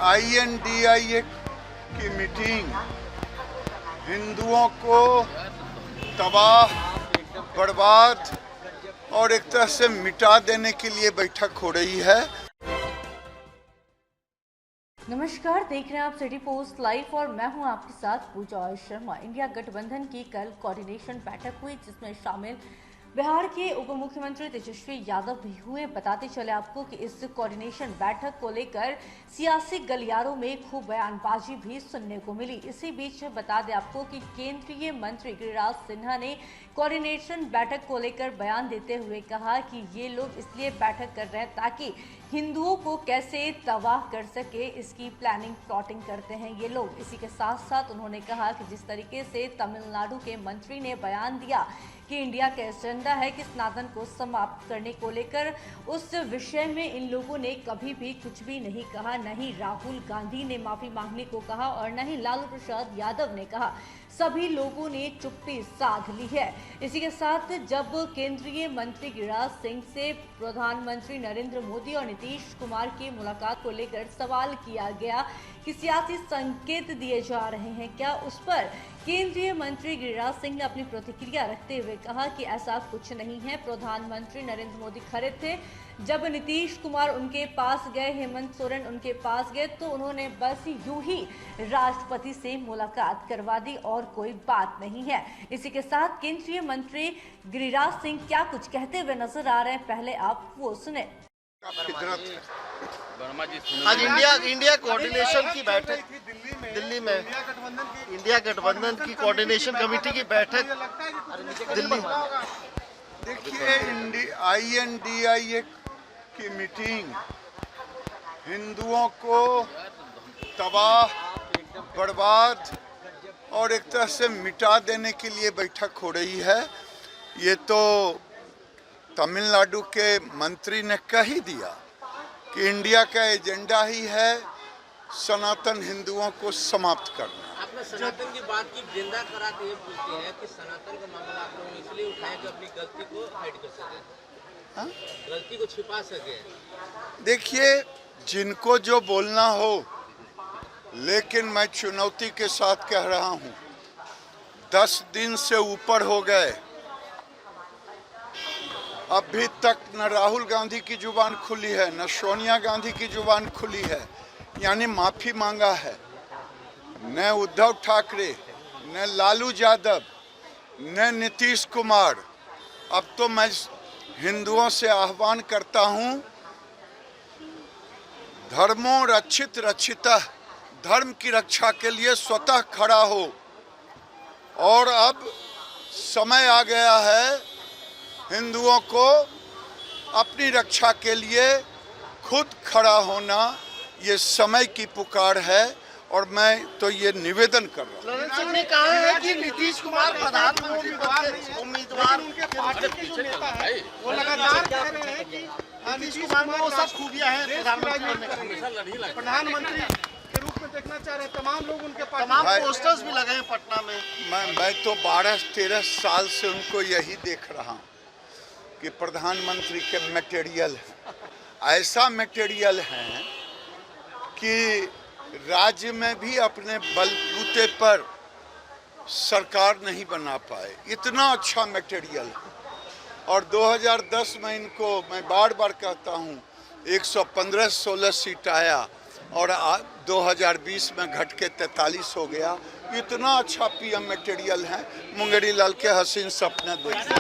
INDIA की meeting हिंदुओं को तबाह, बर्बाद और एक तरह से मिटा देने के लिए बैठक हो रही है। नमस्कार, देख रहे हैं आप सिटी पोस्ट लाइव और मैं हूं आपके साथ पूजा शर्मा। इंडिया गठबंधन की कल कोऑर्डिनेशन बैठक हुई जिसमें शामिल बिहार के उप मुख्यमंत्री तेजस्वी यादव भी हुए। बताते चले आपको कि इस कोऑर्डिनेशन बैठक को लेकर सियासी गलियारों में खूब बयानबाजी भी सुनने को मिली। इसी बीच बता दें आपको कि केंद्रीय मंत्री गिरिराज सिन्हा ने कोऑर्डिनेशन बैठक को लेकर बयान देते हुए कहा कि ये लोग इसलिए बैठक कर रहे हैं ताकि हिंदुओं को कैसे तबाह कर सके, इसकी प्लानिंग प्लॉटिंग करते हैं ये लोग। इसी के साथ साथ उन्होंने कहा कि जिस तरीके से तमिलनाडु के मंत्री ने बयान दिया कि इंडिया का एजेंडा है कि सनातन को समाप्त करने को लेकर, उस विषय में इन लोगों ने कभी भी कुछ भी नहीं कहा। न ही राहुल गांधी ने माफी मांगने को कहा और न ही लालू प्रसाद यादव ने कहा। सभी लोगों ने चुप्पी साध ली है। इसी के साथ जब केंद्रीय मंत्री गिरिराज सिंह से प्रधानमंत्री नरेंद्र मोदी और नीतीश कुमार की मुलाकात को लेकर सवाल किया गया कि सियासी संकेत दिए जा रहे हैं क्या, उस पर केंद्रीय मंत्री गिरिराज सिंह ने अपनी प्रतिक्रिया रखते हुए कहा कि ऐसा कुछ नहीं है। प्रधानमंत्री नरेंद्र मोदी खड़े थे जब नीतीश कुमार उनके पास गए, हेमंत सोरेन उनके पास गए तो उन्होंने बस यूं ही राष्ट्रपति से मुलाकात करवा दी और कोई बात नहीं है। इसी के साथ केंद्रीय मंत्री गिरिराज सिंह क्या कुछ कहते हुए नजर आ रहे हैं, पहले आप वो सुने। आज इंडिया कोऑर्डिनेशन की बैठक दिल्ली में, इंडिया गठबंधन की कोऑर्डिनेशन कमेटी की बैठक दिल्ली में। देखिए, INDIA की मीटिंग हिंदुओं को तबाह, बर्बाद और एक तरह से मिटा देने के लिए बैठक हो रही है। ये तो तमिलनाडु के मंत्री ने कह ही दिया कि इंडिया का एजेंडा ही है सनातन हिंदुओं को समाप्त करना। आपने सनातन की बात की, जिंदा करा के ये पूछते हैं कि सनातन का मामला आप लोग इसलिए उठाए कि अपनी गलती को हाइड कर सके, हाँ? गलती को छिपा सके। देखिए, जिनको जो बोलना हो, लेकिन मैं चुनौती के साथ कह रहा हूँ, 10 दिन से ऊपर हो गए, अभी तक न राहुल गांधी की जुबान खुली है, न सोनिया गांधी की जुबान खुली है, यानी माफी मांगा है। न उद्धव ठाकरे, न लालू यादव, न नीतीश कुमार। अब तो मैं हिंदुओं से आह्वान करता हूं, धर्मों रक्षित रक्षिता, धर्म की रक्षा के लिए स्वतः खड़ा हो। और अब समय आ गया है हिंदुओं को अपनी रक्षा के लिए खुद खड़ा होना, ये समय की पुकार है। और मैं तो ये निवेदन कर रहा हूँ। ललन सिंह ने कहा है कि नीतीश कुमार प्रधानमंत्री पद के उम्मीदवार, उनके पार्टी के जो नेता है वो लगातार कह रहे हैं कि नीतीश कुमार में वो सब खूबियां हैं प्रधानमंत्री के रूप में देखना चाह रहे हैं। तमाम लोग उनके पास, तमाम पोस्टर्स भी लगे हैं पटना में। मैं तो 12-13 साल से उनको यही देख रहा हूँ कि प्रधानमंत्री के मटेरियल है, ऐसा मटेरियल है कि राज्य में भी अपने बलबूते पर सरकार नहीं बना पाए, इतना अच्छा मटेरियल है। और 2010 में इनको, मैं बार बार कहता हूँ, 115-16 सीट आया और 2020 में घट के 43 हो गया। इतना अच्छा PM मटेरियल है, मुंगेरी लाल के हसीन सपने देखते।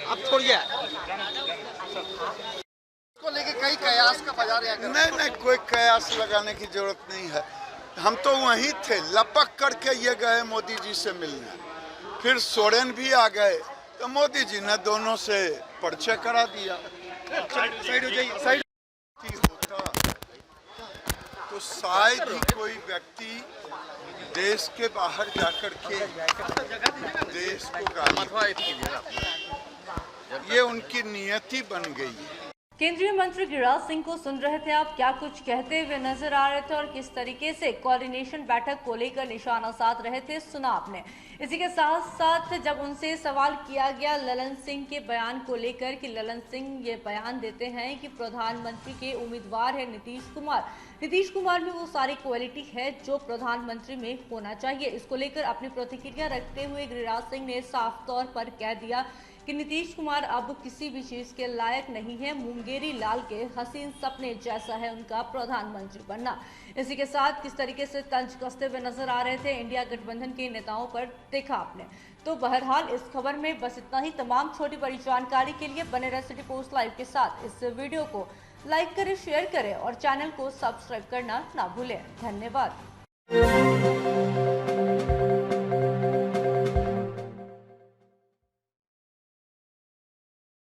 अब छोड़िए को लेके कई कयास का बाजार है। नहीं, कोई कयास लगाने की जरूरत नहीं है। हम तो वहीं थे, लपक करके ये गए मोदी जी से मिलने, फिर सोरेन भी आ गए तो मोदी जी ने दोनों से परिचय करा दिया। साइड हो जाइए, साइड होता तो शायद ही कोई व्यक्ति देश के बाहर जाकर के देश को गाली, ये उनकी नियति बन गई है। केंद्रीय मंत्री गिरिराज सिंह को सुन रहे थे आप, क्या कुछ कहते हुए नजर आ रहे थे और किस तरीके से कोऑर्डिनेशन बैठक को लेकर निशाना साध रहे थे, सुना आपने। इसी के साथ साथ जब उनसे सवाल किया गया ललन सिंह के बयान को लेकर कि ललन सिंह ये बयान देते हैं कि प्रधानमंत्री के उम्मीदवार है नीतीश कुमार में वो सारी क्वालिटी है जो प्रधानमंत्री में होना चाहिए। इसको लेकर अपनी प्रतिक्रिया रखते हुए गिरिराज सिंह ने साफ तौर पर कह दिया कि नीतीश कुमार अब किसी भी चीज के लायक नहीं है, मुंगेरी लाल के हसीन सपने जैसा है उनका प्रधानमंत्री बनना। इसी के साथ किस तरीके से तंज कसते हुए नजर आ रहे थे इंडिया गठबंधन के नेताओं पर, देखा आपने। तो बहरहाल इस खबर में बस इतना ही। तमाम छोटी बड़ी जानकारी के लिए बने रहे सिटी पोस्ट लाइव के साथ। इस वीडियो को लाइक करें, शेयर करें और चैनल को सब्सक्राइब करना ना भूलें। धन्यवाद।